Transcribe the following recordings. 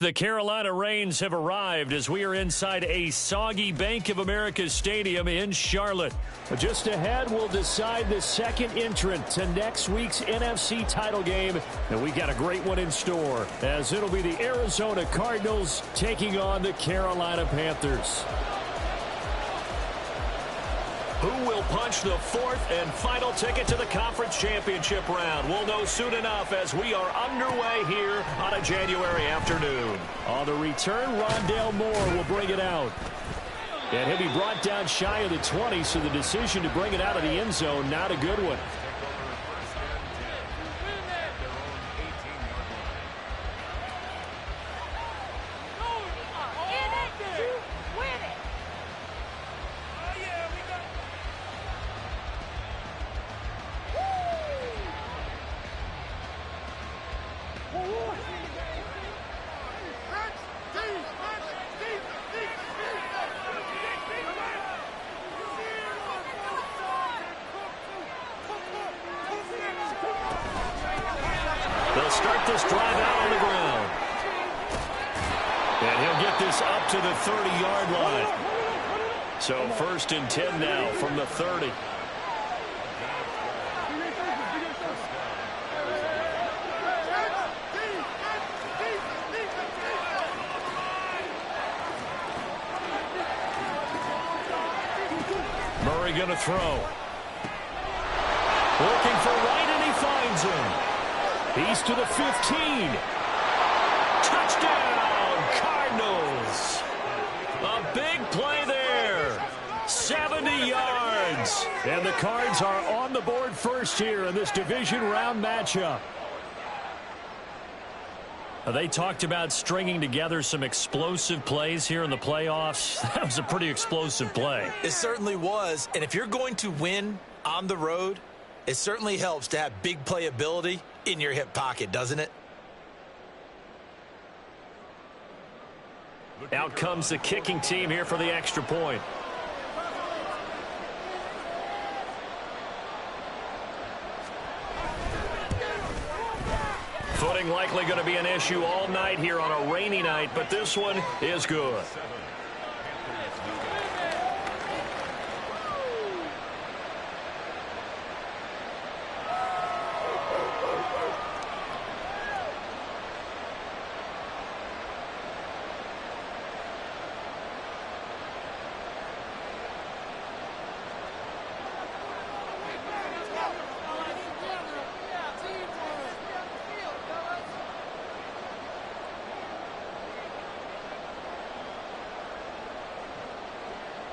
The Carolina Rains have arrived as we are inside a soggy Bank of America Stadium in Charlotte. Just ahead, we'll decide the second entrant to next week's NFC title game. And we got a great one in store, as it'll be the Arizona Cardinals taking on the Carolina Panthers. Who will punch the fourth and final ticket to the conference championship round? We'll know soon enough as we are underway here on a January afternoon. On the return, Rondale Moore will bring it out. And he'll be brought down shy of the 20, so the decision to bring it out of the end zone, not a good one. They'll start this drive out on the ground. And he'll get this up to the 30-yard line. So 1st and 10 now from the 30. Murray going to throw. Looking for right, and he finds him. He's to the 15. Touchdown, Cardinals. A big play there. 70 yards. And the Cards are on the board first here in this division round matchup. They talked about stringing together some explosive plays here in the playoffs. That was a pretty explosive play. It certainly was. And if you're going to win on the road, it certainly helps to have big playability in your hip pocket, doesn't it? Out comes the kicking team here for the extra point. Footing likely going to be an issue all night here on a rainy night, but this one is good.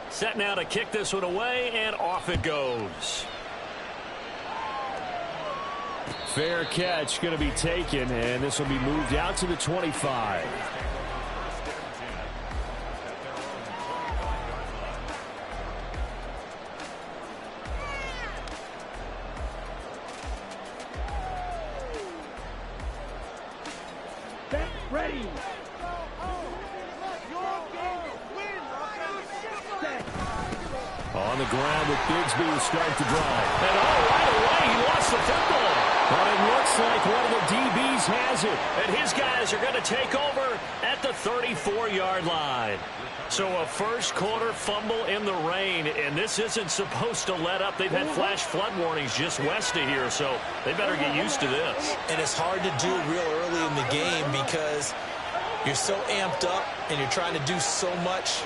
Set now to kick this one away, and off it goes. Fair catch going to be taken, and this will be moved out to the 25. Ready. On the ground with Bigsby to start the drive. And right away, he lost the football. But it looks like one of the DBs has it. And his guys are going to take over at the 34-yard line. So a first quarter fumble in the rain, and this isn't supposed to let up. They've had flash flood warnings just west of here, so they better get used to this. And it's hard to do real early in the game because you're so amped up and you're trying to do so much.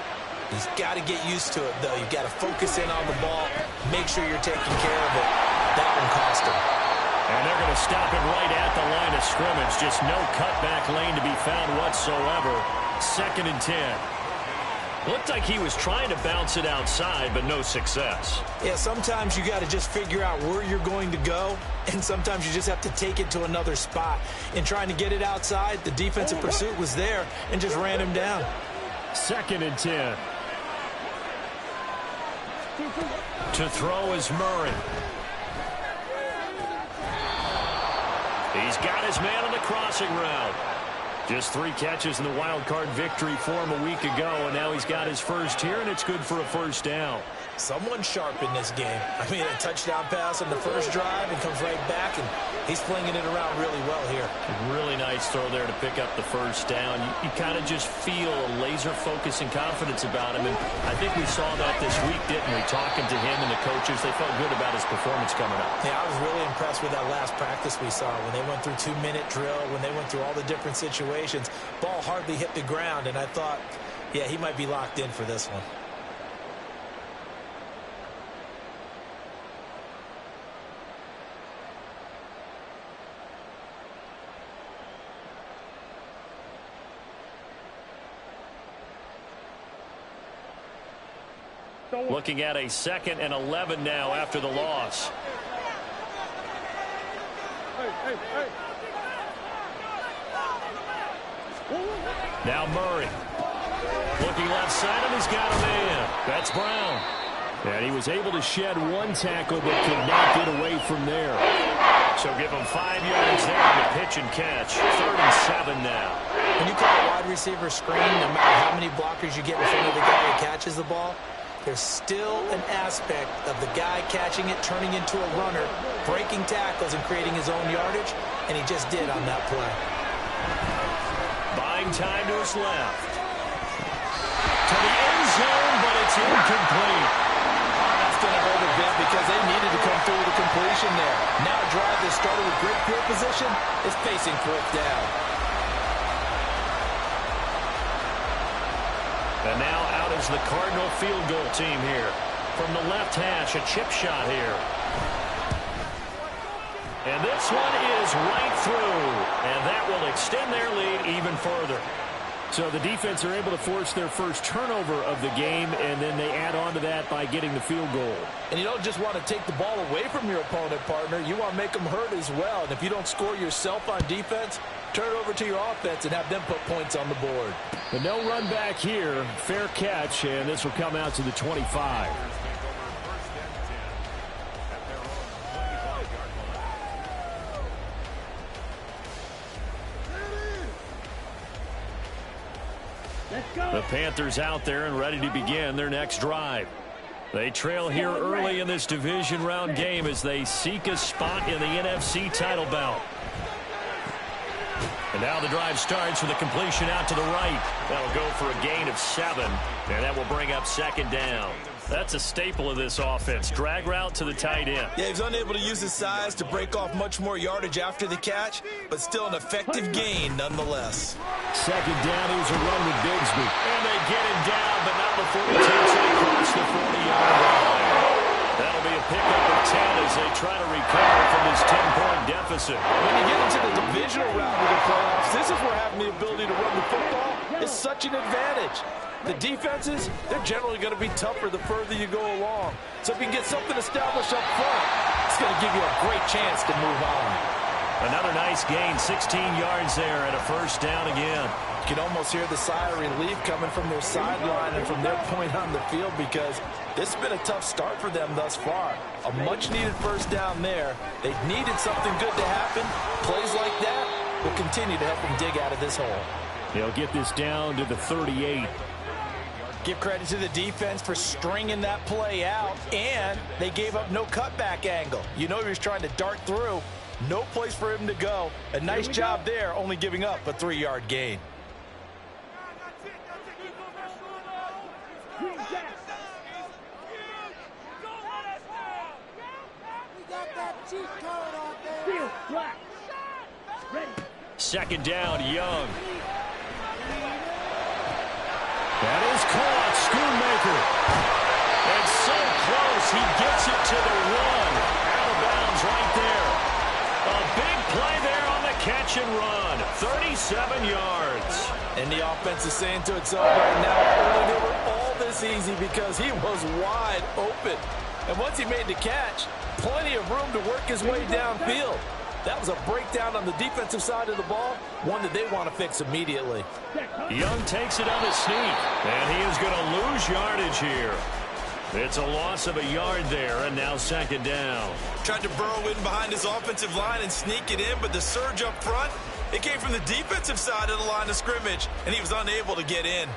He's got to get used to it, though. You've got to focus in on the ball, make sure you're taking care of it. That one cost him. And they're going to stop it right at the line of scrimmage. Just no cutback lane to be found whatsoever. 2nd and 10. Looked like he was trying to bounce it outside, but no success. Yeah, sometimes you got to just figure out where you're going to go, and sometimes you just have to take it to another spot. In trying to get it outside, the defensive pursuit was there and just ran him down. 2nd and 10. To throw is Murray. He's got his man on the crossing route. Just 3 catches in the wild card victory for him a week ago, and now he's got his first here, and it's good for a first down. Someone sharp in this game. I mean, a touchdown pass on the first drive and comes right back, and he's flinging it around really well here. Really nice throw there to pick up the first down. You kind of just feel a laser focus and confidence about him, and I think we saw that this week, didn't we? Talking to him and the coaches, they felt good about his performance coming up. Yeah, I was really impressed with that last practice we saw when they went through 2-minute drill, when they went through all the different situations. Ball hardly hit the ground, and I thought, yeah, he might be locked in for this one. Looking at a 2nd and 11 now after the loss. Now Murray. Looking left side, and he's got a man. That's Brown. And he was able to shed one tackle, but could not get away from there. So give him 5 yards there on the pitch and catch. 3rd and 7 now. When you call a wide receiver screen, no matter how many blockers you get in front of the guy that catches the ball, there's still an aspect of the guy catching it, turning into a runner, breaking tackles and creating his own yardage, and he just did on that play. Buying time to his left. To the end zone, but it's incomplete. That's going to hurt a bit because they needed to come through with a completion there. Now a drive that started with great field position is facing 4th down. And now out is the Cardinal field goal team here. From the left hash, a chip shot here. And this one is right through. And that will extend their lead even further. So the defense are able to force their first turnover of the game, and then they add on to that by getting the field goal. And you don't just want to take the ball away from your opponent, partner. You want to make them hurt as well. And if you don't score yourself on defense, turn it over to your offense and have them put points on the board. But no run back here. Fair catch, and this will come out to the 25. The Panthers out there and ready to begin their next drive. They trail here early in this division round game as they seek a spot in the NFC title bout. And now the drive starts with a completion out to the right. That'll go for a gain of 7, and that will bring up 2nd down. That's a staple of this offense. Drag route to the tight end. Yeah, he's unable to use his size to break off much more yardage after the catch, but still an effective gain nonetheless. 2nd down, here's a run with Bigsby. And they get him down, but not before he takes it across the 40-yard line. That'll be a pickup of 10 as they try to recover from this 10-point deficit. When you get into the divisional round of the playoffs, this is where having the ability to run the football is such an advantage. The defenses, they're generally going to be tougher the further you go along. So if you can get something established up front, it's going to give you a great chance to move on. Another nice gain, 16 yards there, and a 1st down again. You can almost hear the sigh of relief coming from their sideline and from their point on the field because this has been a tough start for them thus far. A much-needed 1st down there. They needed something good to happen. Plays like that will continue to help them dig out of this hole. They'll get this down to the 38. Give credit to the defense for stringing that play out, and they gave up no cutback angle. You know he was trying to dart through. No place for him to go. A nice job there, only giving up a 3-yard gain. Second down, Young. That is caught, Schoonmaker. And so close, he gets it to the 1. Out of bounds right there. A big play there on the catch and run. 37 yards. And the offense is saying to itself right now, only they were all this easy because he was wide open. And once he made the catch, plenty of room to work his way downfield. That was a breakdown on the defensive side of the ball, one that they want to fix immediately. Young takes it on a sneak, and he is going to lose yardage here. It's a loss of a yard there, and now 2nd down. Tried to burrow in behind his offensive line and sneak it in, but the surge up front, it came from the defensive side of the line of scrimmage, and he was unable to get in.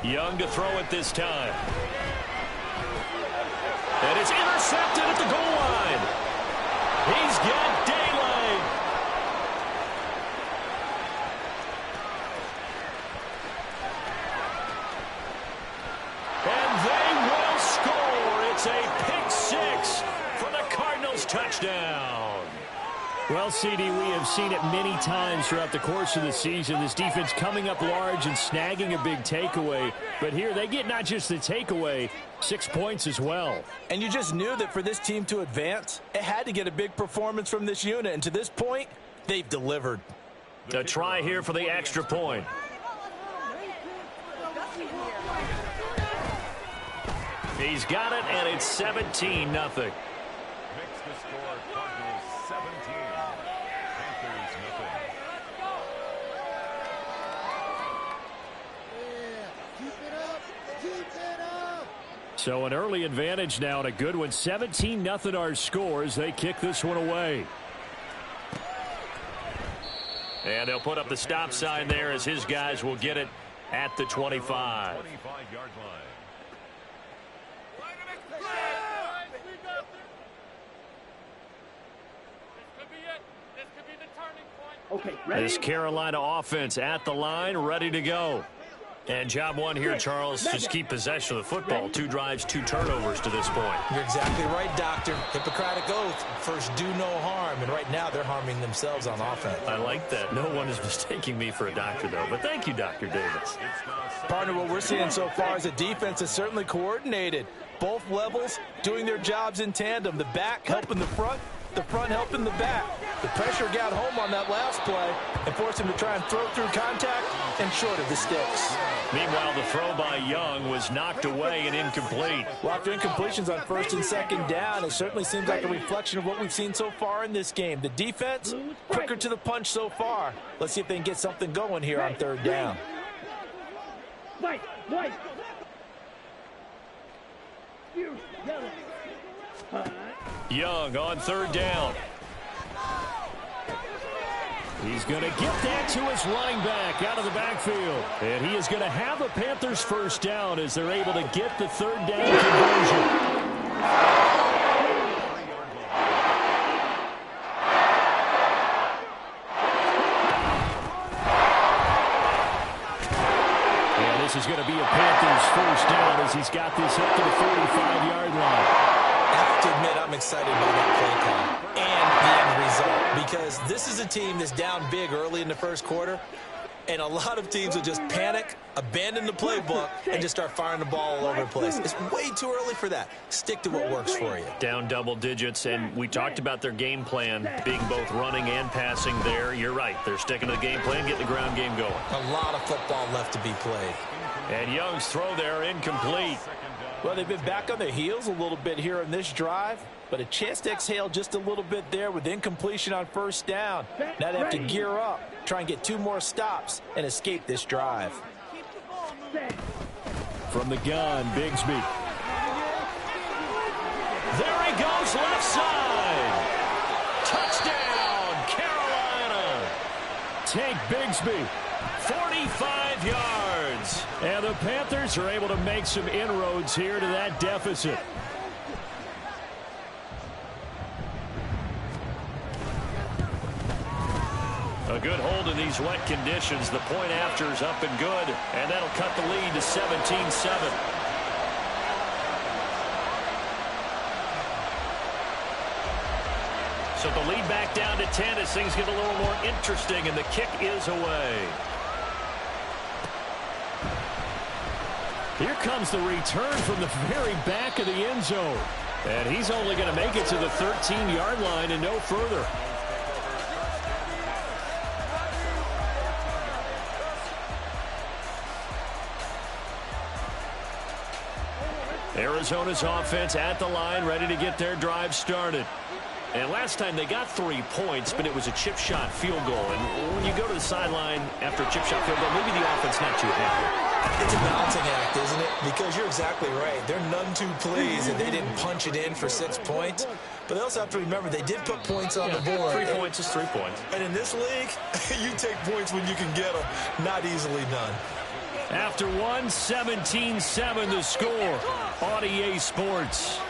Young to throw it this time. And it's intercepted at the goal line. He's got daylight. And they will score. It's a pick six for the Cardinals touchdown. Well, CD, we have seen it many times throughout the course of the season. This defense coming up large and snagging a big takeaway. But here they get not just the takeaway, 6 points as well. And you just knew that for this team to advance, it had to get a big performance from this unit. And to this point, they've delivered. A try here for the extra point. He's got it, and it's 17-0. So an early advantage now and a good one. 17-0 our scores. They kick this one away. And they'll put up the stop sign there as his guys will get it at the 25. 25-yard line. Okay, ready? This Carolina offense at the line, ready to go. And job one here, Charles, just keep possession of the football. 2 drives, 2 turnovers to this point. You're exactly right, Doctor. Hippocratic oath. First, do no harm. And right now, they're harming themselves on offense. I like that. No one is mistaking me for a doctor, though. But thank you, Dr. Davis. Partner, what we're seeing so far is a defense is certainly coordinated. Both levels doing their jobs in tandem. The back helping the front helping the back. The pressure got home on that last play and forced him to try and throw through contact and short of the sticks. Meanwhile, the throw by Young was knocked away and incomplete. Well, after incompletions on first and second down, it certainly seems like a reflection of what we've seen so far in this game. The defense, quicker to the punch so far. Let's see if they can get something going here on third down. White. Young on third down. He's going to get that to his linebacker out of the backfield. And he is going to have a Panthers first down as they're able to get the third down conversion. And this is going to be a Panthers first down as he's got this up to the 45-yard line. I have to admit, I'm excited about that play call and the end result, because this is a team that's down big early in the first quarter, and a lot of teams will just panic, abandon the playbook, and just start firing the ball all over the place. It's way too early for that. Stick to what works for you. Down double digits, and we talked about their game plan being both running and passing there. You're right. They're sticking to the game plan, getting the ground game going. A lot of football left to be played. And Young's throw there incomplete. Well, they've been back on their heels a little bit here on this drive, but a chance to exhale just a little bit there with incompletion on first down. Now they have to gear up, try and get 2 more stops, and escape this drive. From the gun, Bigsby. There he goes, left side. Touchdown, Carolina. Take Bigsby. 45 yards. And the Panthers are able to make some inroads here to that deficit. A good hold in these wet conditions. The point after is up and good. And that'll cut the lead to 17-7. So the lead back down to 10 as things get a little more interesting, and the kick is away. Here comes the return from the very back of the end zone. And he's only going to make it to the 13-yard line and no further. Arizona's offense at the line, ready to get their drive started. And last time they got 3 points, but it was a chip shot field goal. And when you go to the sideline after a chip shot field goal, maybe the offense not too happy. It's a balancing act, isn't it? Because you're exactly right. They're none too pleased that they didn't punch it in for 6 points. But they also have to remember they did put points on the board. 3 points is 3 points. And in this league, you take points when you can get them. Not easily done. After one, 17-7 the score on EA Sports.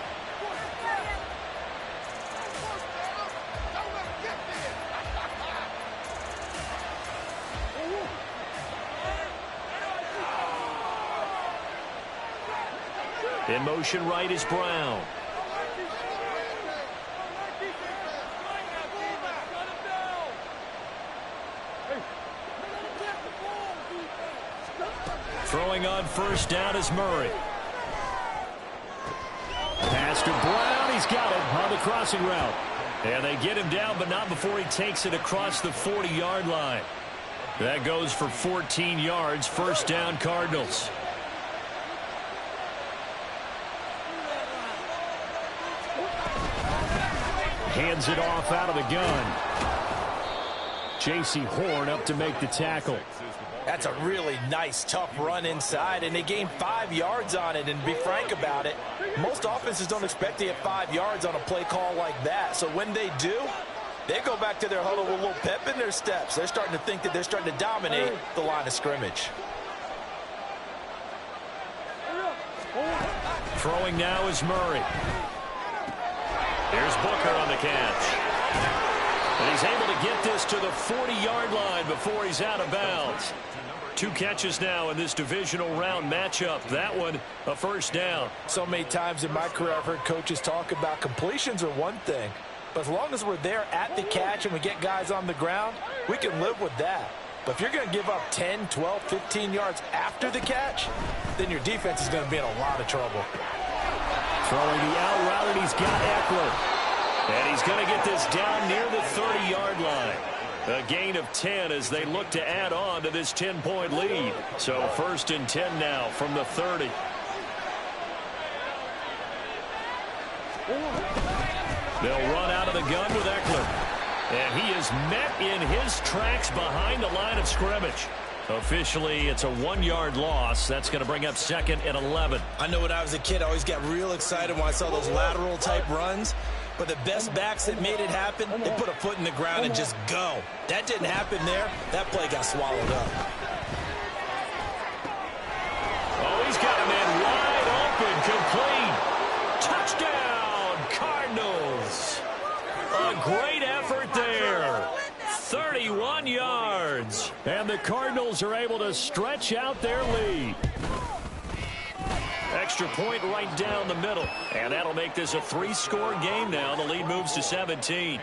In motion right is Brown. Throwing on first down is Murray. Pass to Brown. He's got it on the crossing route. And they get him down, but not before he takes it across the 40-yard line. That goes for 14 yards. First down, Cardinals. Hands it off out of the gun. J.C. Horn up to make the tackle. That's a really nice, tough run inside, and they gained 5 yards on it. And be frank about it, most offenses don't expect to get 5 yards on a play call like that. So when they do, they go back to their huddle with a little pep in their steps. They're starting to think that they're starting to dominate the line of scrimmage. Throwing now is Murray. There's Booker on the catch. And he's able to get this to the 40-yard line before he's out of bounds. 2 catches now in this divisional round matchup. That one, a first down. So many times in my career I've heard coaches talk about completions are one thing. But as long as we're there at the catch and we get guys on the ground, we can live with that. But if you're going to give up 10, 12, 15 yards after the catch, then your defense is going to be in a lot of trouble. Throwing the out route, and he's got Eckler. And he's going to get this down near the 30-yard line. A gain of 10 as they look to add on to this 10-point lead. So first and 10 now from the 30. They'll run out of the gun with Eckler. And he is met in his tracks behind the line of scrimmage. Officially, it's a 1-yard loss. That's going to bring up second and 11. I know when I was a kid, I always got real excited when I saw those lateral-type runs. But the best backs that made it happen, they put a foot in the ground and just go. That didn't happen there. That play got swallowed up. Oh, he's got a man wide open, complete. Touchdown, Cardinals. A great effort there. 31 yards. And the Cardinals are able to stretch out their lead. Extra point right down the middle. And that'll make this a 3-score game now. The lead moves to 17.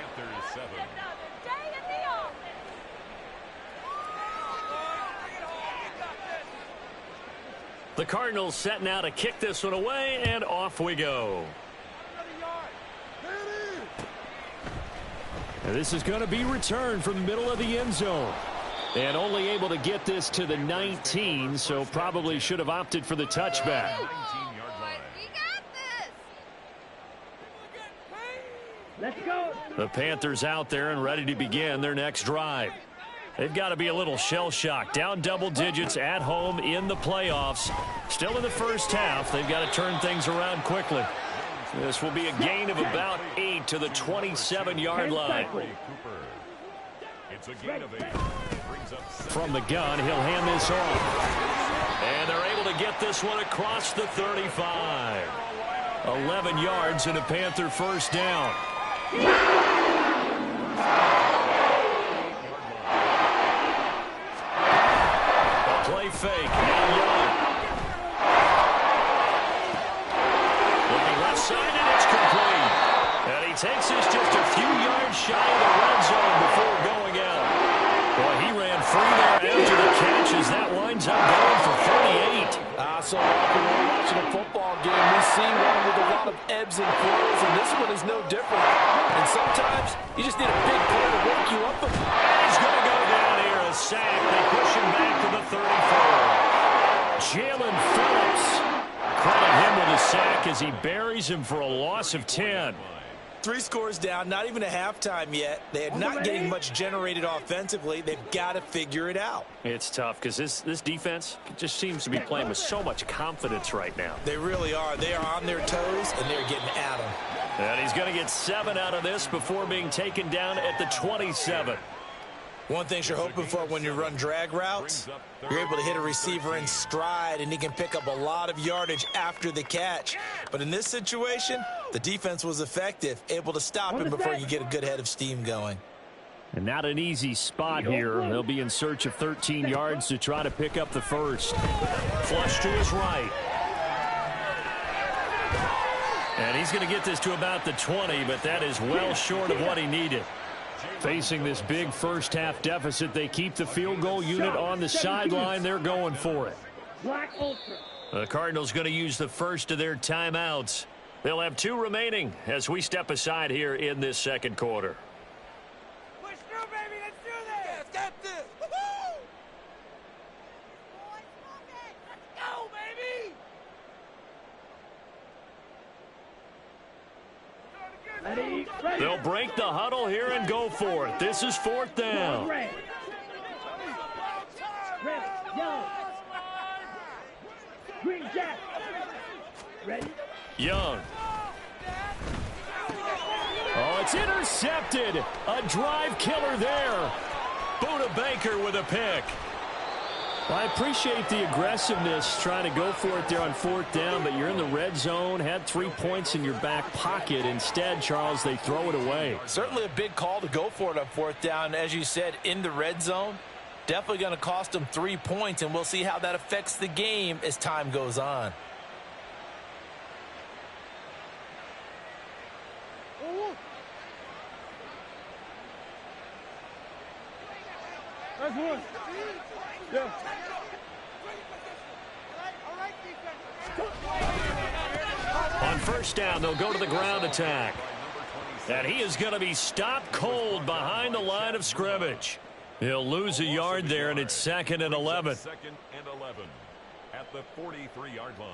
The Cardinals setting out to kick this one away, and off we go. And this is going to be returned from the middle of the end zone. And only able to get this to the 19, so probably should have opted for the touchback. Let's go. The Panthers out there and ready to begin their next drive. They've got to be a little shell-shocked. Down double digits at home in the playoffs. Still in the first half. They've got to turn things around quickly. This will be a gain of about 8 to the 27-yard line. It's a gain of 8. From the gun, he'll hand this off. And they're able to get this one across the 35. 11 yards and a Panther first down. A play fake. Now Young. Looking left side, and it's complete. And he takes this just a few yards shy of the red zone before going out. Boy, he ran free there after the catch as that winds up going for 38. So often when we're watching a football game, we see one with a lot of ebbs and flows, and this one is no different. And sometimes you just need a big play to wake you up. He's going to go down here, a sack. They push him back to the 34. Jalen Phillips. Credit him with a sack as he buries him for a loss of 10. 3 scores down, not even a halftime yet. They're not getting much generated offensively. They've got to figure it out. It's tough because this defense just seems to be playing with so much confidence right now. They really are. They are on their toes, and they're getting at them. And he's going to get 7 out of this before being taken down at the 27. One thing you're hoping for when you run drag routes, you're able to hit a receiver in stride, and he can pick up a lot of yardage after the catch. But in this situation, the defense was effective, able to stop him before you get a good head of steam going. And not an easy spot here. They'll be in search of 13 yards to try to pick up the first. Flush to his right. And he's going to get this to about the 20, but that is well short of what he needed. Facing this big first-half deficit, they keep the field goal unit on the sideline. They're going for it. The Cardinals going to use the first of their timeouts. They'll have 2 remaining as we step aside here in this second quarter. Push through, baby. Let's do this. Let's get this. Woo-hoo! Let's go, baby. They'll break the huddle here and go for it. This is 4th down. Young. Oh, it's intercepted. A drive killer there. Buda Baker with a pick. Well, I appreciate the aggressiveness trying to go for it there on 4th down, but you're in the red zone, had 3 points in your back pocket. Instead, Charles, they throw it away. Certainly a big call to go for it on 4th down. As you said, in the red zone, definitely going to cost them 3 points, and we'll see how that affects the game as time goes on. That's one. Yeah. On 1st down, they'll go to the ground attack. And he is going to be stopped cold behind the line of scrimmage. He'll lose a yard there, and it's 2nd and 11. 2nd and 11 at the 43-yard line.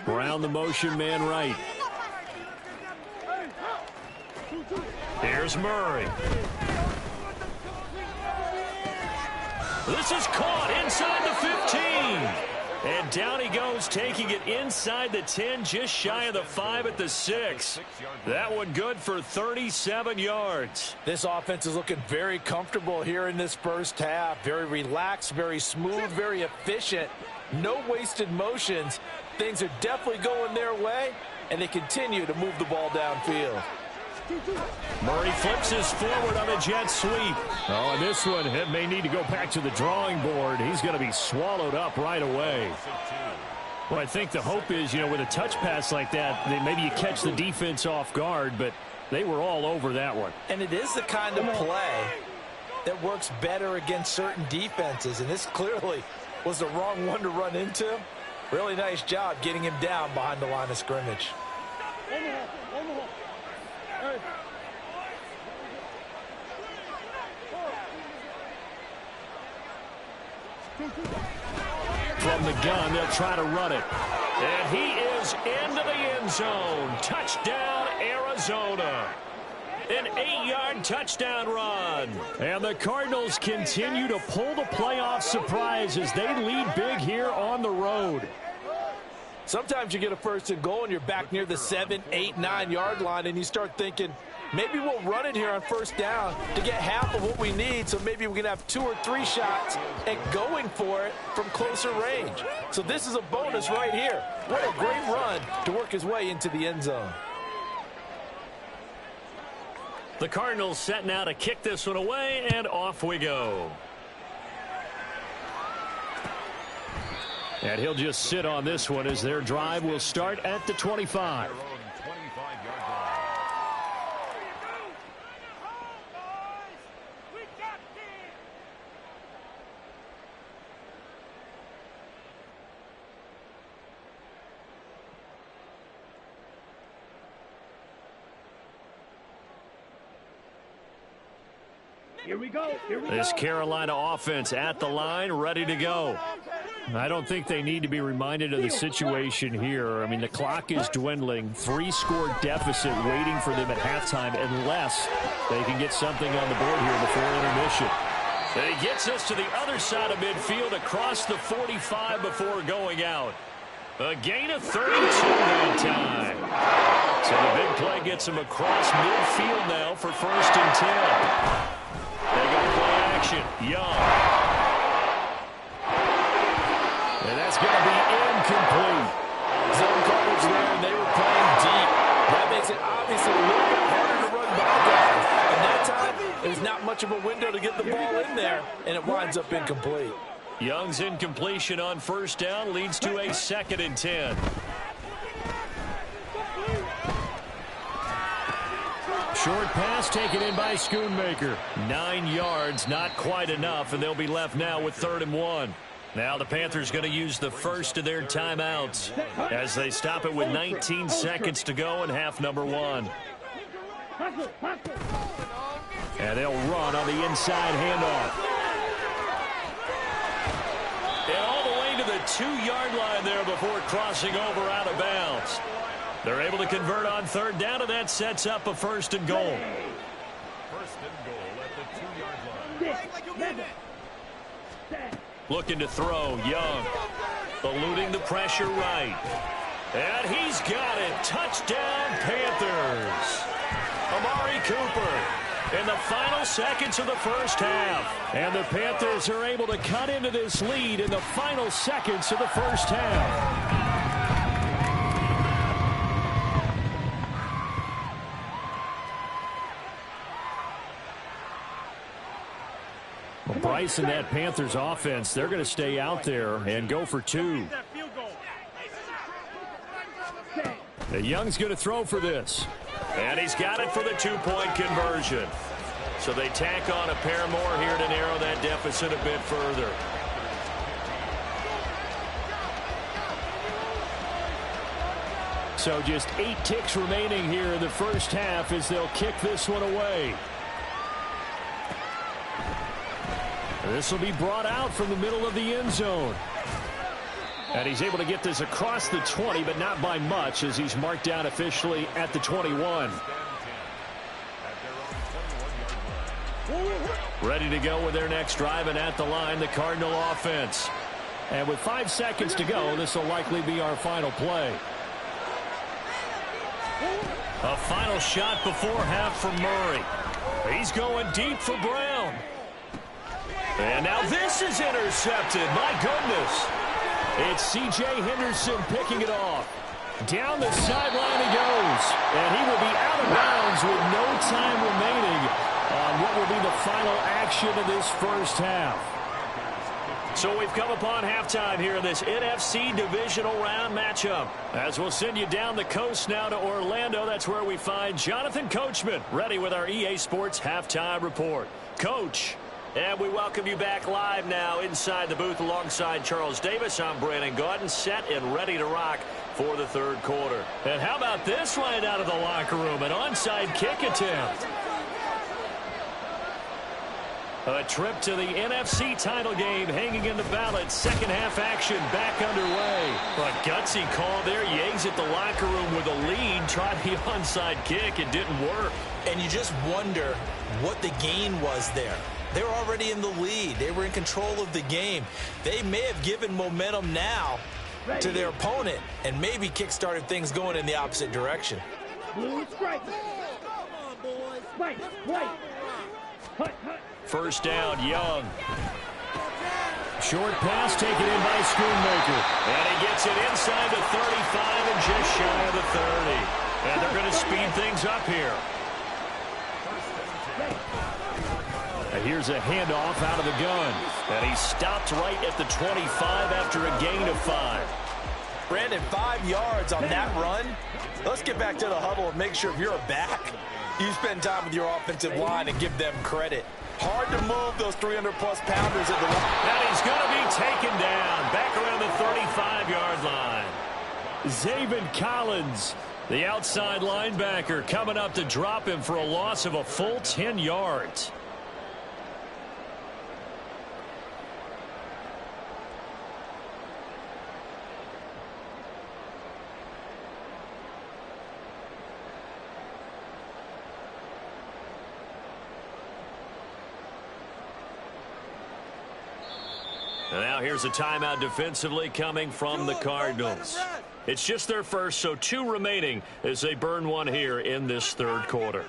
Around the motion man right. Here's Murray. This is caught inside the 15. And down he goes, taking it inside the 10, just shy of the 5 at the 6. That one good for 37 yards. This offense is looking very comfortable here in this first half. Very relaxed, very smooth, very efficient. No wasted motions. Things are definitely going their way, and they continue to move the ball downfield. Murray flips his forward on a jet sweep. Oh, and this one, it may need to go back to the drawing board. He's going to be swallowed up right away. Well, I think the hope is, with a touch pass like that, maybe you catch the defense off guard, but they were all over that one. And it is the kind of play that works better against certain defenses, and this clearly was the wrong one to run into. Really nice job getting him down behind the line of scrimmage. From the gun, they'll try to run it. And he is into the end zone. Touchdown, Arizona. An 8-yard touchdown run. And the Cardinals continue to pull the playoff surprise as they lead big here on the road. Sometimes you get a 1st and goal and you're back near the 7, 8, 9-yard line, and you start thinking, maybe we'll run it here on 1st down to get half of what we need, so maybe we can have 2 or 3 shots at going for it from closer range. So this is a bonus right here. What a great run to work his way into the end zone. The Cardinals set now to kick this one away, and off we go. And he'll just sit on this one as their drive will start at the 25. This Carolina offense at the line, ready to go. I don't think they need to be reminded of the situation here. I mean, the clock is dwindling. 3-score deficit waiting for them at halftime unless they can get something on the board here before intermission. And he gets us to the other side of midfield across the 45 before going out. A gain of 32 that time. So the big play gets him across midfield now for 1st and 10. They go play action. Young. And that's going to be incomplete. Zone coverage there, and they were playing deep. That makes it obviously a little bit harder to run by guys. And that time, there's not much of a window to get the ball in there, and it winds up incomplete. Young's incompletion on 1st down leads to a 2nd and 10. Short pass taken in by Schoonmaker. 9 yards, not quite enough, and they'll be left now with 3rd and 1. Now the Panthers going to use the first of their timeouts as they stop it with 19 seconds to go in half number 1. And they'll run on the inside handoff. And all the way to the 2-yard line there before crossing over out of bounds. They're able to convert on 3rd down, and that sets up a 1st and goal. 1st and goal at the 2-yard line. Looking to throw, Young. Eluding the pressure right. And he's got it. Touchdown, Panthers. Amari Cooper in the final seconds of the 1st half. And the Panthers are able to cut into this lead in the final seconds of the 1st half. Bryce and that Panthers offense, they're going to stay out there and go for 2. The Young's going to throw for this. And he's got it for the 2-point conversion. So they tack on a pair more here to narrow that deficit a bit further. So just 8 ticks remaining here in the 1st half as they'll kick this one away. This will be brought out from the middle of the end zone. And he's able to get this across the 20, but not by much as he's marked down officially at the 21. Ready to go with their next drive, and at the line, the Cardinal offense. And with 5 seconds to go, this will likely be our final play. A final shot before half from Murray. He's going deep for Brown. And now this is intercepted. My goodness. It's C.J. Henderson picking it off. Down the sideline he goes. And he will be out of bounds with no time remaining on what will be the final action of this 1st half. So we've come upon halftime here in this NFC divisional round matchup. As we'll send you down the coast now to Orlando, that's where we find Jonathan Coachman ready with our EA Sports halftime report. Coach. And we welcome you back live now inside the booth alongside Charles Davis. I'm Brandon Gaudin, set and ready to rock for the 3rd quarter. And how about this right out of the locker room? An onside kick attempt. A trip to the NFC title game hanging in the balance. 2nd half action back underway. A gutsy call there. Yates at the locker room with a lead. Tried the onside kick. It didn't work. And you just wonder what the gain was there. They were already in the lead. They were in control of the game. They may have given momentum now to their opponent and maybe kick-started things going in the opposite direction. Blue strike. Come on, boys. Right. 1st down, Young. Short pass taken in by Schoonmaker. And he gets it inside the 35 and just shy of the 30. And they're going to speed things up here. And here's a handoff out of the gun. And he stopped right at the 25 after a gain of 5. Brandon, 5 yards on that run. Let's get back to the huddle and make sure if you're a back, you spend time with your offensive line and give them credit. Hard to move those 300-plus pounders at the line. And he's going to be taken down back around the 35-yard line. Zaven Collins, the outside linebacker, coming up to drop him for a loss of a full 10 yards. And now here's a timeout defensively coming from the Cardinals. It's just their first, so 2 remaining as they burn one here in this third quarter.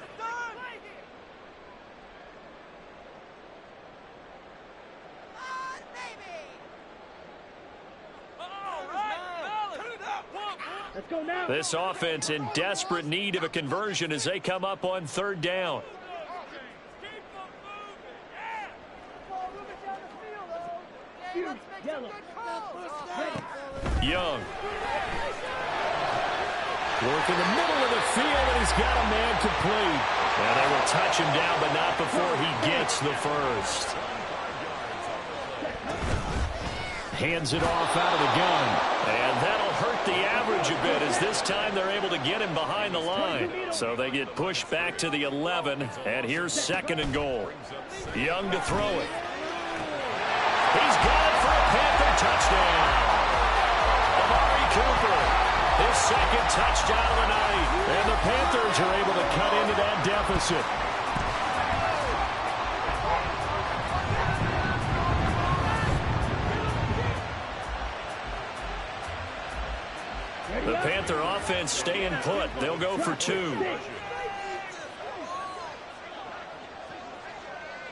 Let's go now. This offense in desperate need of a conversion as they come up on 3rd down. Young. Work in the middle of the field, and he's got a man complete. And they will touch him down, but not before he gets the first. Hands it off out of the gun. And that'll hurt the average a bit as this time they're able to get him behind the line. So they get pushed back to the 11, and here's 2nd and goal. Young to throw it. He's got it for a Panther touchdown. Amari Cooper, his 2nd touchdown of the night. And the Panthers are able to cut into that deficit. The Panther offense staying put. They'll go for 2.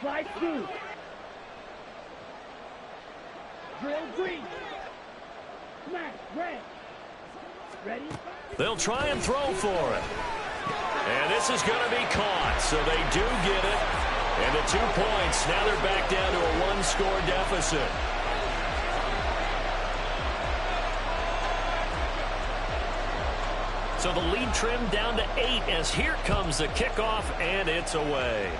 Slide 2. Drill green. Smash red. Ready? They'll try and throw for it. And this is going to be caught, so they do get it. And the 2 points, now they're back down to a 1-score deficit. So the lead trimmed down to 8 as here comes the kickoff, and it's away.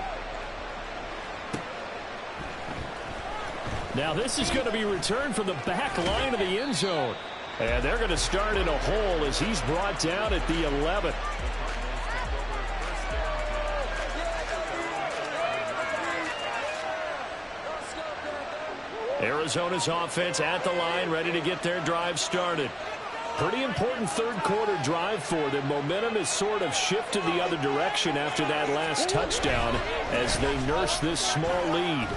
Now this is going to be returned from the back line of the end zone. And they're going to start in a hole as he's brought down at the 11. Arizona's offense at the line, ready to get their drive started. Pretty important 3rd quarter drive for them. Momentum has sort of shifted the other direction after that last touchdown as they nurse this small lead.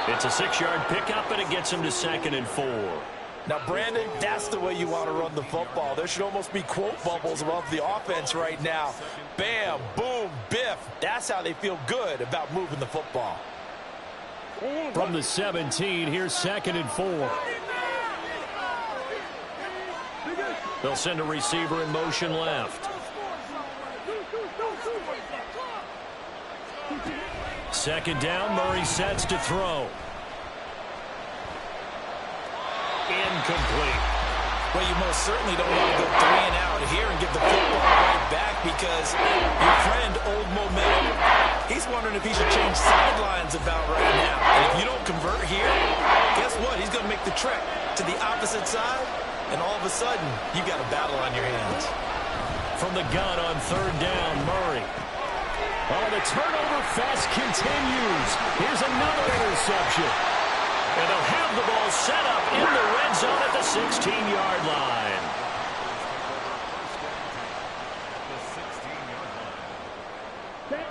It's a 6-yard pickup, and it gets them to 2nd and 4. Now, Brandon, that's the way you want to run the football. There should almost be quote bubbles above the offense right now. Bam, boom, biff. That's how they feel good about moving the football. From the 17, here's 2nd and 4. They'll send a receiver in motion left. 2nd down, Murray sets to throw. Incomplete. Well, you most certainly don't want to go 3 and out here and give the football right back because your friend, Old Momentum, he's wondering if he should change sidelines about right now. And if you don't convert here, guess what? He's going to make the trek to the opposite side, and all of a sudden, you've got a battle on your hands. From the gun on 3rd down, Murray. Oh, the turnover fest continues. Here's another interception. And they'll have the ball set up in the red zone at the 16-yard line.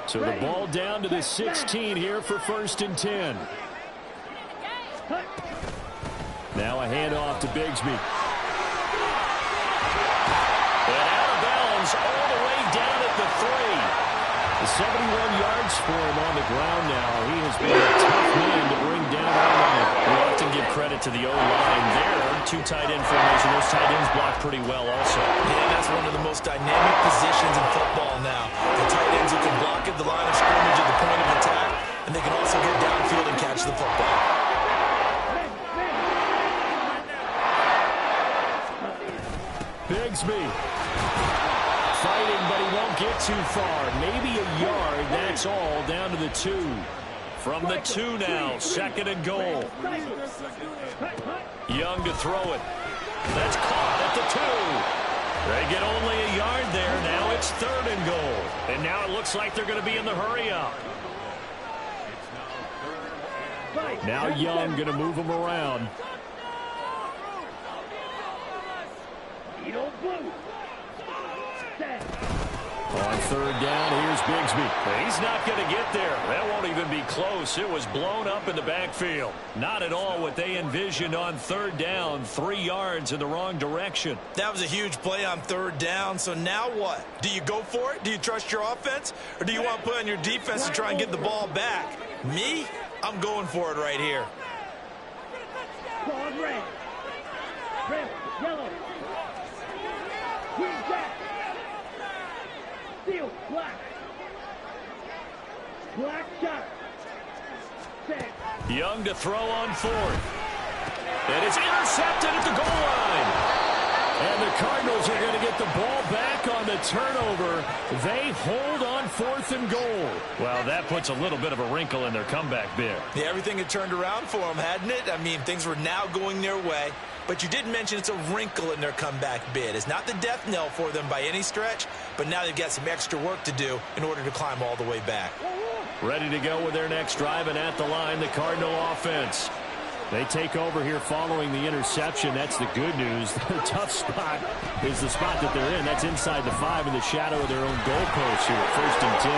So the ball down to the 16 here for 1st and 10. Now a handoff to Bigsby. And out of bounds all the way down at the 3. 71 yards for him on the ground now. He has been a tough man to bring down online. We often give credit to the O-line there. 2 tight end formation. Those tight ends block pretty well also. Yeah, that's one of the most dynamic positions in football now. The tight ends who can block at the line of scrimmage at the point of attack, and they can also get downfield and catch the football. Bigsby. Fighting, but he won't get too far. Maybe a yard, that's all, down to the 2. From the 2 now, 2nd and goal. Young to throw it. That's caught at the 2. They get only a yard there. Now it's 3rd and goal. And now it looks like they're going to be in the hurry up. Now Young going to move them around. On third down, here's Bigsby. He's not going to get there. That won't even be close. It was blown up in the backfield. Not at all what they envisioned on third down. 3 yards in the wrong direction. That was a huge play on third down. So now what? Do you go for it? Do you trust your offense? Or do you want to put on your defense to try and get the ball back? Me? I'm going for it right here. Ball red. Red, yellow. Green, black. Steel, black. Black shot. Set. Young to throw on fourth. And it's intercepted at the goal line. And the Cardinals are going to get the ball back on the turnover. They hold on 4th and goal. Well, that puts a little bit of a wrinkle in their comeback bid. Yeah, everything had turned around for them, hadn't it? I mean, things were now going their way. But you did mention it's a wrinkle in their comeback bid. It's not the death knell for them by any stretch, but now they've got some extra work to do in order to climb all the way back. Ready to go with their next drive, and at the line, the Cardinal offense. They take over here following the interception. That's the good news. The tough spot is the spot that they're in. That's inside the 5 in the shadow of their own goalpost here at 1st and 10.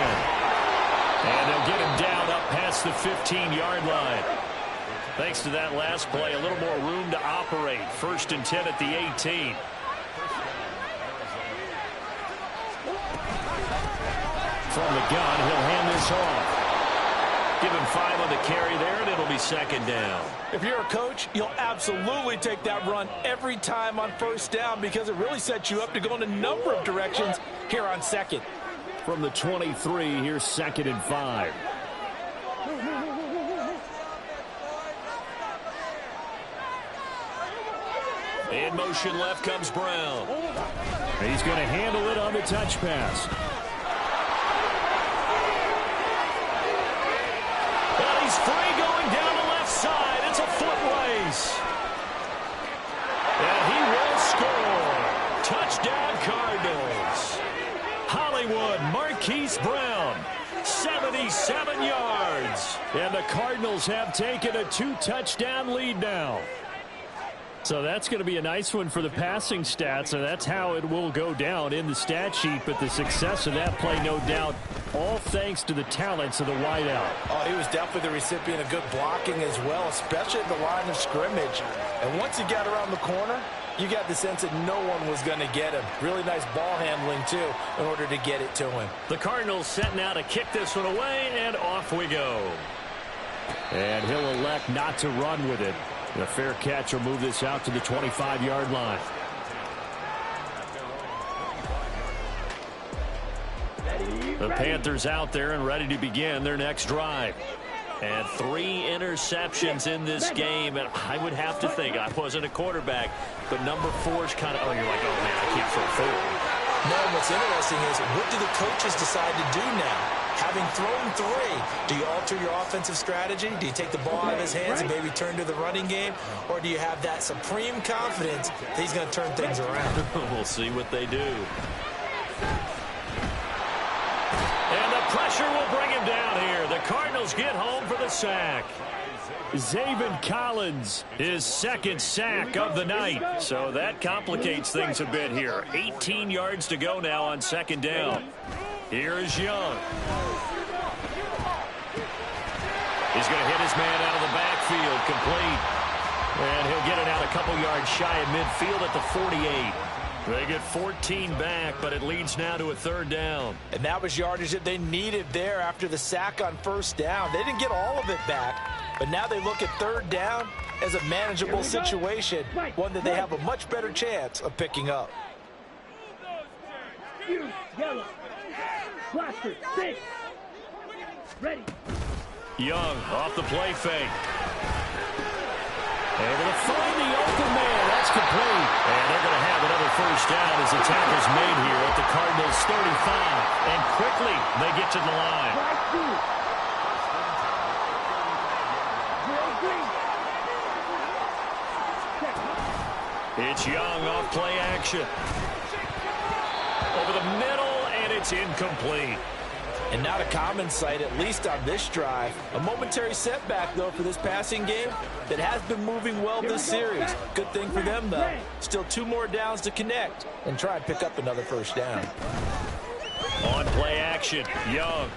And they'll get him down up past the 15-yard line. Thanks to that last play, a little more room to operate. 1st and 10 at the 18. From the gun, he'll hand this off. Give him 5 on the carry there, and it'll be 2nd down. If you're a coach, you'll absolutely take that run every time on 1st down because it really sets you up to go in a number of directions here on 2nd. From the 23, here's 2nd and 5. In motion left comes Brown. He's going to handle it on the touch pass. And he's free going down the left side. It's a foot race. And he will score. Touchdown Cardinals. Hollywood Marquise Brown. 77 yards. And the Cardinals have taken a 2-touchdown lead now. So that's going to be a nice one for the passing stats, and that's how it will go down in the stat sheet. But the success of that play, no doubt, all thanks to the talents of the wideout. Oh, he was definitely the recipient of good blocking as well, especially at the line of scrimmage. And once he got around the corner, you got the sense that no one was going to get him. Really nice ball handling, too, in order to get it to him. The Cardinals set now to kick this one away, and off we go. And he'll elect not to run with it. A fair catch will move this out to the 25-yard line. The Panthers out there and ready to begin their next drive. And 3 interceptions in this game. And I would have to think, I wasn't a quarterback, but number 4 is kind of, oh, you're like, oh, man, I can't throw 4. No, what's interesting is, what do the coaches decide to do now? Having thrown 3, do you alter your offensive strategy? Do you take the ball out of his hands and maybe turn to the running game? Or do you have that supreme confidence that he's going to turn things around? We'll see what they do. And the pressure will bring him down here. The Cardinals get home for the sack. Zaven Collins, his 2nd sack of the night. So that complicates things a bit here. 18 yards to go now on 2nd down. Here is Young. He's going to hit his man out of the backfield, complete. And he'll get it out a couple yards shy of midfield at the 48. They get 14 back, but it leads now to a 3rd down. And that was yardage that they needed there after the sack on 1st down. They didn't get all of it back, but now they look at 3rd down as a manageable situation, one that they have a much better chance of picking up. Yellow. Blaster, 6. Ready. Young off the play fake. Able to find the open man. That's complete. And they're going to have another 1st down as the tackle's made here at the Cardinals' 35. And quickly they get to the line. It's Young off play action. Over the middle, and it's incomplete. And not a common sight, at least on this drive. A momentary setback, though, for this passing game that has been moving well this series. Good thing for them, though. Still 2 more downs to connect and try and pick up another 1st down. Play action. Young.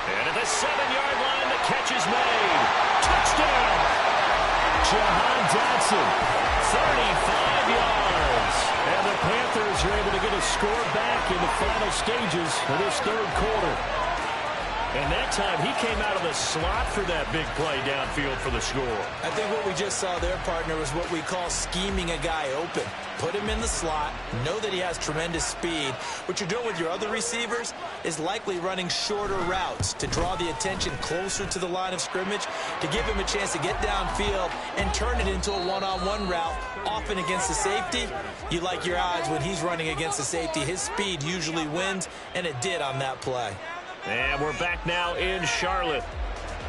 And at the 7-yard line, the catch is made. Touchdown. Jahan Dotson, 35 yards. And the Panthers are able to get a score back in the final stages of this third quarter. And that time, he came out of the slot for that big play downfield for the score. I think what we just saw there, partner, was what we call scheming a guy open. Put him in the slot, know that he has tremendous speed. What you're doing with your other receivers is likely running shorter routes to draw the attention closer to the line of scrimmage, to give him a chance to get downfield and turn it into a one-on-one route, often against the safety. You like your odds when he's running against the safety. His speed usually wins, and it did on that play. And we're back now in Charlotte,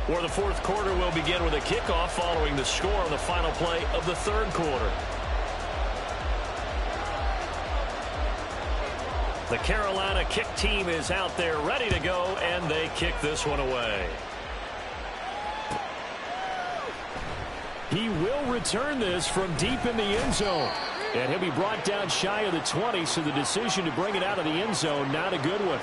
where the fourth quarter will begin with a kickoff following the score on the final play of the third quarter. The Carolina kick team is out there ready to go, and they kick this one away. He will return this from deep in the end zone. And he'll be brought down shy of the 20, so the decision to bring it out of the end zone, not a good one.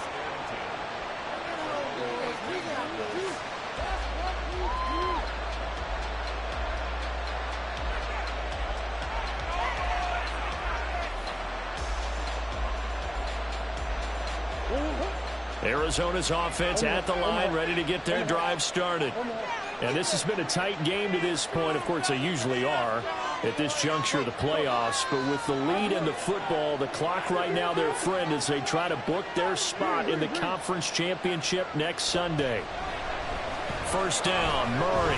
Arizona's offense at the line, ready to get their drive started. And this has been a tight game to this point. Of course, they usually are at this juncture of the playoffs. But with the lead in the football, the clock right now their friend as they try to book their spot in the conference championship next Sunday. First down, Murray.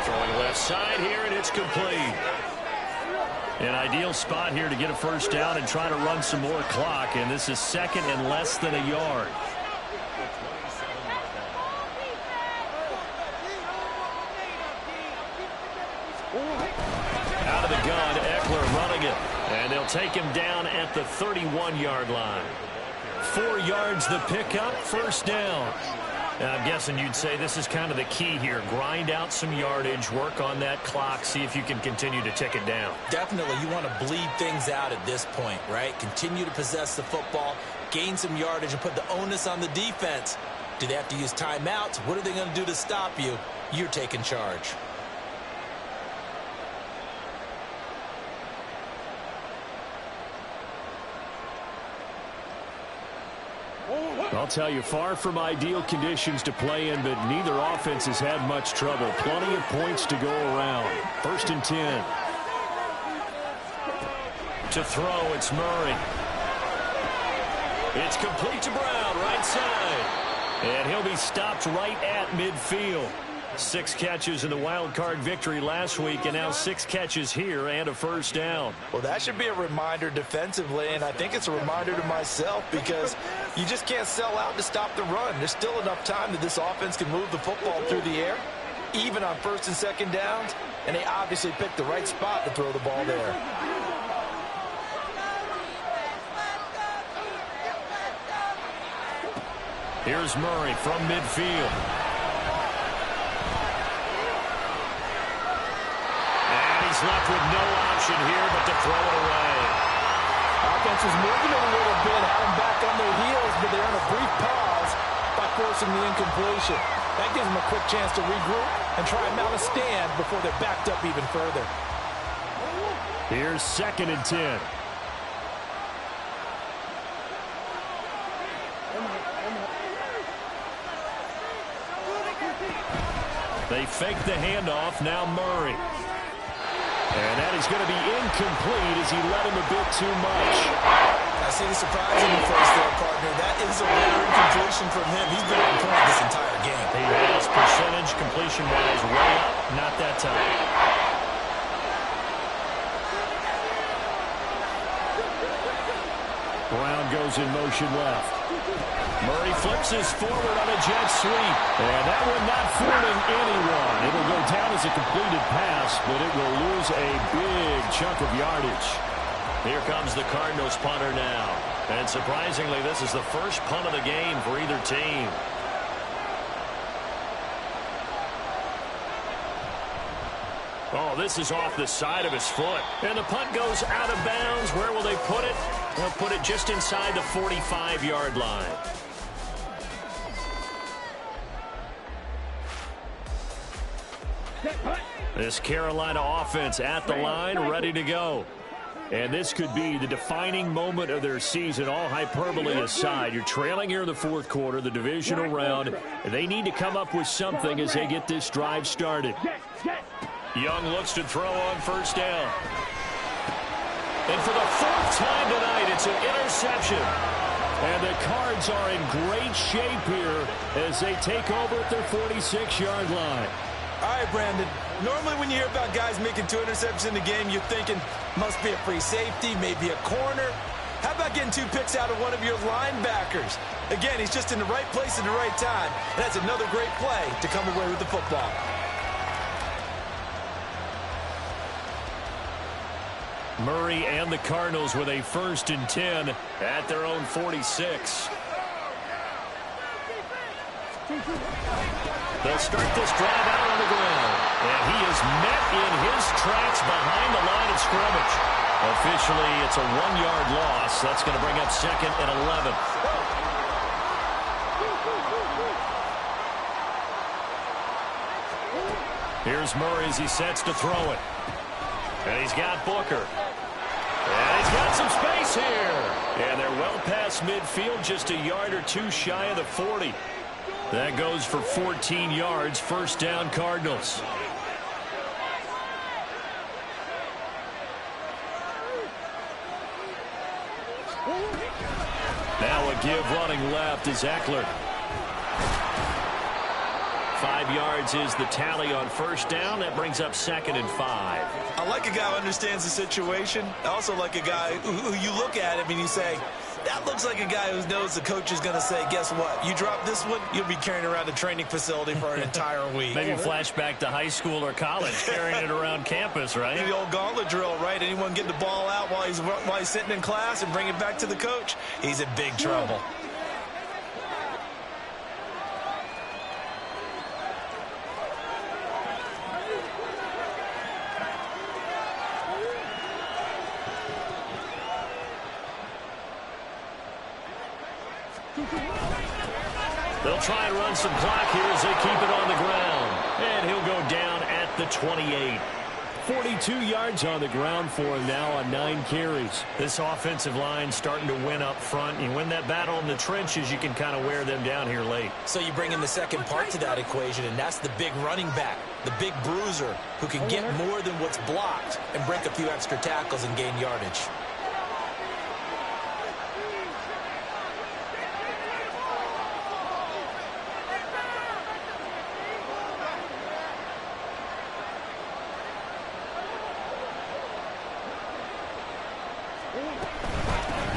Throwing left side here, and it's complete. An ideal spot here to get a first down and try to run some more clock. And this is second and less than a yard. Out of the gun, Eckler running it. And they'll take him down at the 31-yard line. 4 yards the pickup, first down. Now, I'm guessing you'd say this is kind of the key here. Grind out some yardage, work on that clock, see if you can continue to tick it down. Definitely, you want to bleed things out at this point, right? Continue to possess the football, gain some yardage, and put the onus on the defense. Do they have to use timeouts? What are they going to do to stop you? You're taking charge. I'll tell you, far from ideal conditions to play in, but neither offense has had much trouble. Plenty of points to go around. First and 10. To throw, it's Murray. It's complete to Brown, right side. And he'll be stopped right at midfield. 6 catches in the wild card victory last week, and now 6 catches here and a first down. Well, that should be a reminder defensively, and I think it's a reminder to myself because you just can't sell out to stop the run. There's still enough time that this offense can move the football through the air, even on first and second downs, and they obviously picked the right spot to throw the ball there. Here's Murray from midfield. He's left with no option here but to throw it away. Offense was moving a little bit, had them back on their heels, but they're on a brief pause by forcing the incompletion. That gives them a quick chance to regroup and try and mount a stand before they're backed up even further. Here's second and 10. They fake the handoff, now Murray. And that is going to be incomplete as he led him a bit too much. I see the surprise in the face there, partner. That is a rare incompletion from him. He's been on point this entire game. He has percentage completion-wise way up, not that time. Brown goes in motion left. Murray flips his forward on a jet sweep. And that one not fooling anyone. It'll go down as a completed pass, but it will lose a big chunk of yardage. Here comes the Cardinals punter now. And surprisingly, this is the first punt of the game for either team. Oh, this is off the side of his foot. And the punt goes out of bounds. Where will they put it? They'll put it just inside the 45-yard line. This Carolina offense at the line, ready to go. And this could be the defining moment of their season, all hyperbole aside. You're trailing here in the fourth quarter, the divisional round. They need to come up with something as they get this drive started. Young looks to throw on first down. And for the fourth time tonight, it's an interception. And the Cards are in great shape here as they take over at their 46-yard line. All right, Brandon. Normally when you hear about guys making 2 interceptions in the game, you're thinking must be a free safety, maybe a corner. How about getting 2 picks out of one of your linebackers? Again, he's just in the right place at the right time. And that's another great play to come away with the football. Murray and the Cardinals with a 1st and 10 at their own 46. They'll start this drive out on the ground. And he is met in his tracks behind the line of scrimmage. Officially, it's a 1-yard loss. That's going to bring up 2nd and 11. Here's Murray as he sets to throw it. And he's got Booker. And he's got some space here. And they're well past midfield, just a yard or 2 shy of the 40. That goes for 14 yards, 1st down Cardinals. Now a give running left is Eckler. 5 yards is the tally on 1st down. That brings up 2nd and 5. I like a guy who understands the situation. I also like a guy who you look at him and you say, that looks like a guy who knows the coach is going to say, guess what? You drop this one, you'll be carrying around a training facility for an entire week. Maybe flashback to high school or college, carrying it around campus, right? The old gauntlet drill, right? Anyone get the ball out while he's sitting in class and bring it back to the coach? He's in big trouble. They'll try and run some clock here as they keep it on the ground. And he'll go down at the 28. 42 yards on the ground for him now on 9 carries. This offensive line starting to win up front. You win that battle in the trenches, you can kind of wear them down here late. So you bring in the second part to that equation, and that's the big running back, the big bruiser, who can get more than what's blocked and break a few extra tackles and gain yardage.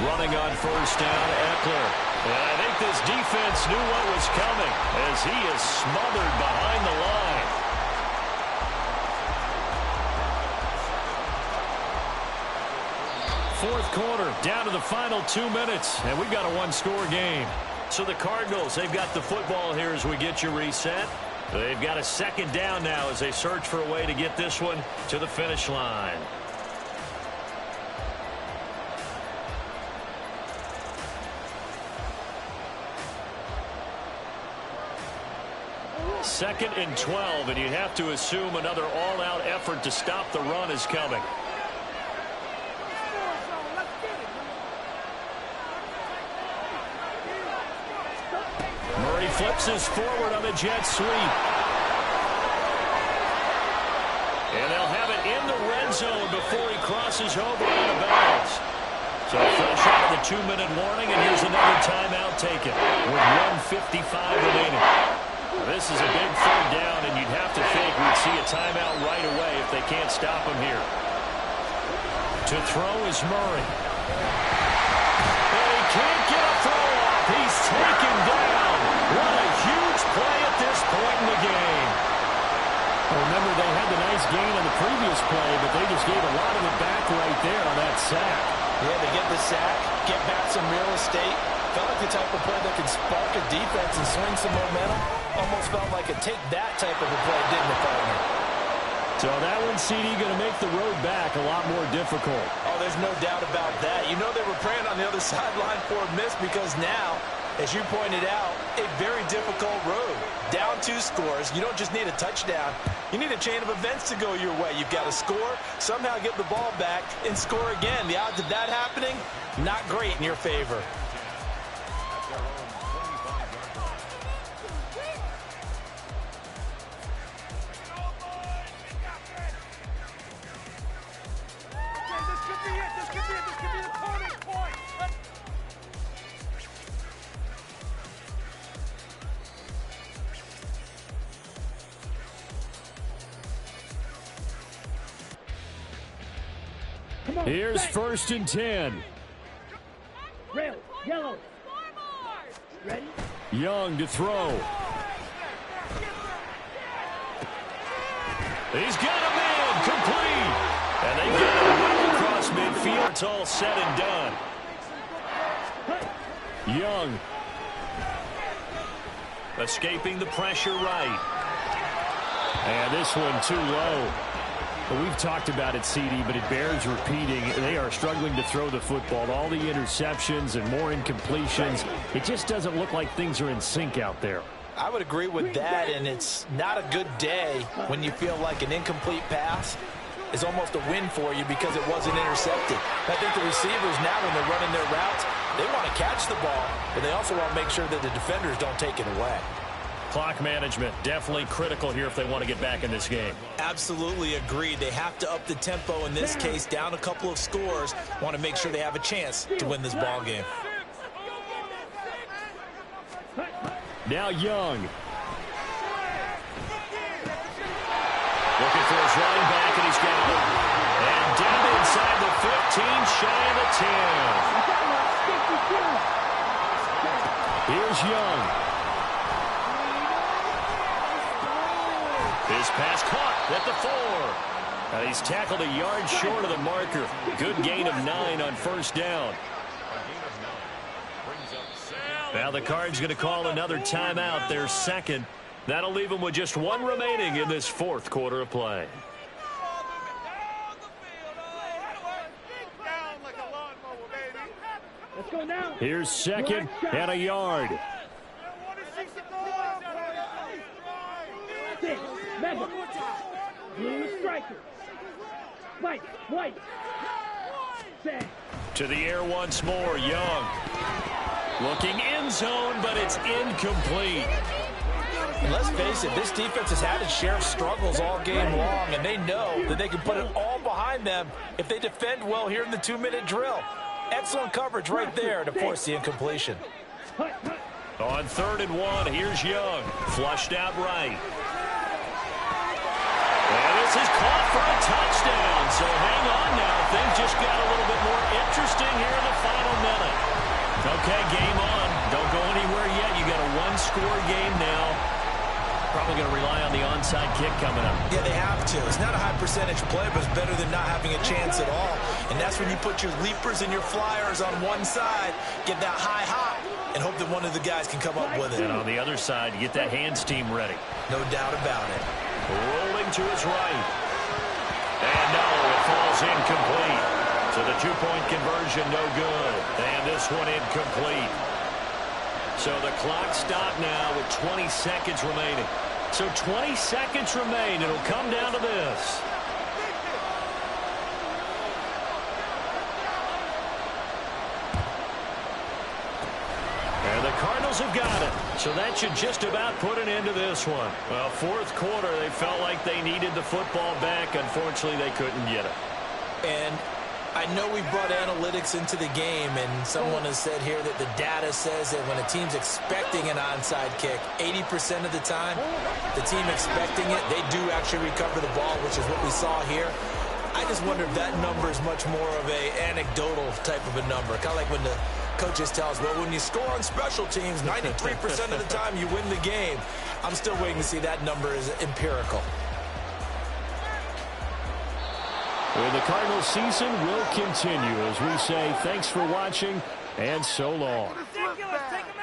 Running on 1st down, Eckler. And I think this defense knew what was coming as he is smothered behind the line. Fourth quarter, down to the final 2 minutes, and we've got a 1-score game. So the Cardinals, they've got the football here as we get you reset. They've got a 2nd down now as they search for a way to get this one to the finish line. 2nd and 12, and you'd have to assume another all-out effort to stop the run is coming. Murray flips his forward on the jet sweep. And they'll have it in the red zone before he crosses over out of bounds. So fresh out of the 2-minute warning, and here's another timeout taken with 1:55 remaining. This is a big 3rd down, and you'd have to think we'd see a timeout right away if they can't stop him here. To throw is Murray. And he can't get a throw off. He's taken down. What a huge play at this point in the game. Remember, they had the nice gain on the previous play, but they just gave a lot of it back right there on that sack. Yeah, they get the sack, get back some real estate. Felt like the type of play that could spark a defense and swing some momentum. Almost felt like a take-that type of a play, didn't it, partner? So that one, CD, going to make the road back a lot more difficult. Oh, there's no doubt about that. You know they were praying on the other sideline for a miss because now, as you pointed out, a very difficult road. Down 2 scores. You don't just need a touchdown. You need a chain of events to go your way. You've got to score, somehow get the ball back, and score again. The odds of that happening, not great in your favor. Here's 1st and 10. Red, yellow. Ready? Young to throw. He's got a man complete. And they get it well across midfield. It's all said and done. Young. Escaping the pressure right. And this one too low. We've talked about it, CD, but it bears repeating. They are struggling to throw the football. All the interceptions and more incompletions. It just doesn't look like things are in sync out there. I would agree with that, and it's not a good day when you feel like an incomplete pass is almost a win for you because it wasn't intercepted. I think the receivers now, when they're running their routes, they want to catch the ball, but they also want to make sure that the defenders don't take it away. Clock management, definitely critical here if they want to get back in this game. Absolutely agreed. They have to up the tempo in this case, down a couple of scores. Want to make sure they have a chance to win this ball game. Now Young. Looking for his running back, and he's got it. And down inside the 15, shy of the 10. Here's Young. His pass caught at the 4. And he's tackled a yard short of the marker. Good gain of 9 on 1st down. Now the Cards going to call another timeout, their 2nd. That'll leave them with just 1 remaining in this 4th quarter of play. Let's go now. Here's 2nd and a yard. Mega. Blue striker. White. Set. To the air once more, Young. Looking end zone, but it's incomplete. And let's face it, this defense has had its share of struggles all game long, and they know that they can put it all behind them if they defend well here in the 2-minute drill. Excellent coverage right there to force the incompletion. On 3rd and 1, here's Young. Flushed out right. And this is caught for a touchdown. So hang on now. Things just got a little bit more interesting here in the final minute. Okay, game on. Don't go anywhere yet. You got a 1-score game now. Probably going to rely on the onside kick coming up. Yeah, they have to. It's not a high percentage play, but it's better than not having a chance at all. And that's when you put your leapers and your flyers on one side, get that high hop, and hope that one of the guys can come up with it. And on the other side, you get that hands team ready. No doubt about it. Rolling to his right. And no, it falls incomplete. So the 2-point conversion no good. And this one incomplete. So the clock stopped now with 20 seconds remaining. So 20 seconds remain. It'll come down to this. And the Cardinals have got it. So that should just about put an end to this one. Well, 4th quarter, they felt like they needed the football back. Unfortunately, they couldn't get it. And I know we brought analytics into the game, and someone has said here that the data says that when a team's expecting an onside kick, 80% of the time, the team expecting it, they do actually recover the ball, which is what we saw here. I just wonder if that number is much more of a anecdotal type of a number. Kind of like when the coaches tell us, well, when you score on special teams, 93% of the time you win the game. I'm still waiting to see that number is empirical. Well, the Cardinals season will continue as we say thanks for watching and so long. Ridiculous. Take him out.